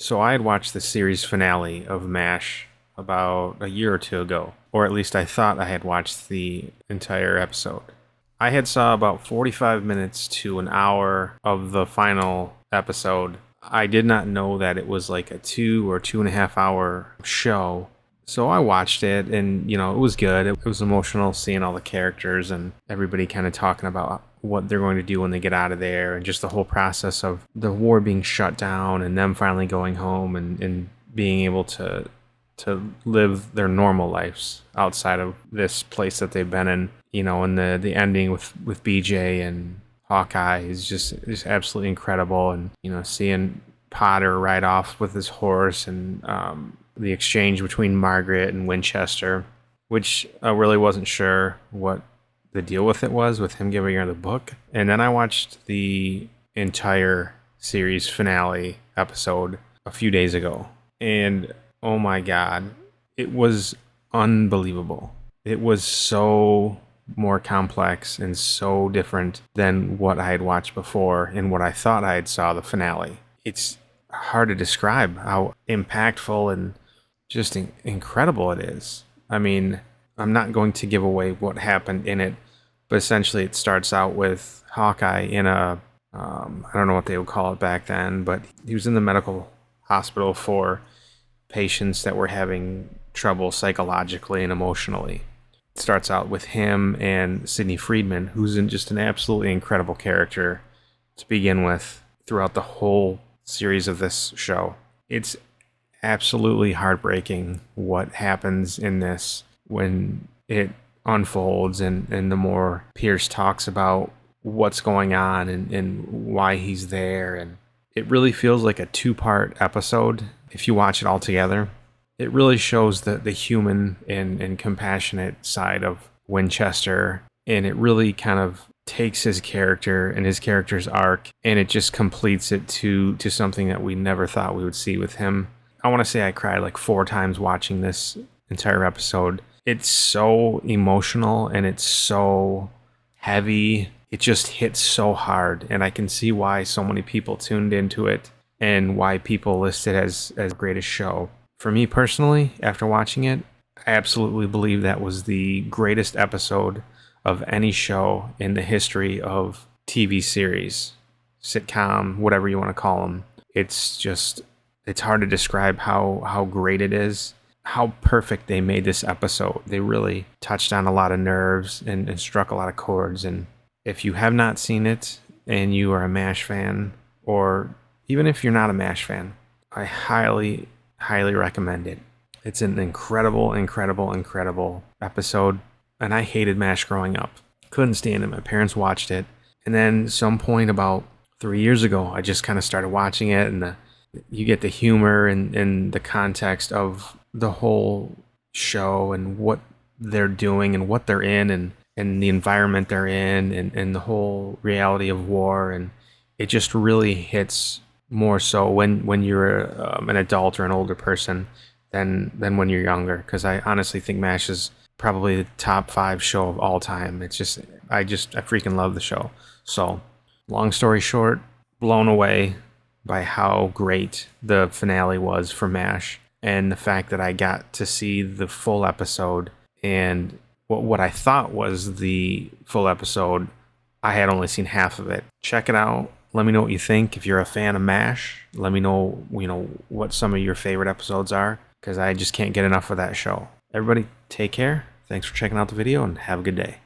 So I had watched the series finale of MASH about a year or two ago, or at least I thought I had watched the entire episode. I had saw about 45 minutes to an hour of the final episode. I did not know that it was like a 2 or 2.5 hour show. So I watched it and, it was good. It was emotional seeing all the characters and everybody kind of talking about what they're going to do when they get out of there and just the whole process of the war being shut down and them finally going home and being able to live their normal lives outside of this place that they've been in. And the ending with BJ and Hawkeye is just absolutely incredible. And, seeing Potter ride off with his horse and the exchange between Margaret and Winchester, which I really wasn't sure what the deal with it was with him giving her the book. And then I watched the entire series finale episode a few days ago. And oh my God, it was unbelievable. It was so more complex and so different than what I had watched before and what I thought I had saw the finale. It's hard to describe how impactful and just incredible it is. I mean, I'm not going to give away what happened in it, but essentially it starts out with Hawkeye in I don't know what they would call it back then, but he was in the medical hospital for patients that were having trouble psychologically and emotionally. It starts out with him and Sidney Friedman, who's just an absolutely incredible character to begin with throughout the whole series of this show. It's absolutely heartbreaking what happens in this when it unfolds and the more Pierce talks about what's going on and why he's there. And it really feels like a two-part episode if you watch it all together. It really shows the human and compassionate side of Winchester, and it really kind of takes his character and his character's arc, and it just completes it to something that we never thought we would see with him. I want to say I cried like 4 times watching this entire episode. It's so emotional and it's so heavy. It just hits so hard, and I can see why so many people tuned into it and why people list it as greatest show. For me personally, after watching it, I absolutely believe that was the greatest episode of any show in the history of TV series, sitcom, whatever you want to call them. It's hard to describe how great it is, how perfect they made this episode. They really touched on a lot of nerves and struck a lot of chords. And if you have not seen it and you are a MASH fan, or even if you're not a MASH fan, I highly recommend it. It's an incredible episode. And I hated MASH growing up. Couldn't stand it. My parents watched it. And then some point about 3 years ago, I just kind of started watching it, and you get the humor and the context of the whole show and what they're doing and what they're in and the environment they're in and the whole reality of war. And it just really hits more so when you're an adult or an older person than when you're younger. Because I honestly think MASH is probably the top 5 show of all time. I freaking love the show. So, long story short, blown away by how great the finale was for MASH, and the fact that I got to see the full episode, and what I thought was the full episode, I had only seen half of it. Check it out. Let me know what you think. If you're a fan of MASH, let me know, what some of your favorite episodes are, because I just can't get enough of that show. Everybody, take care. Thanks for checking out the video, and have a good day.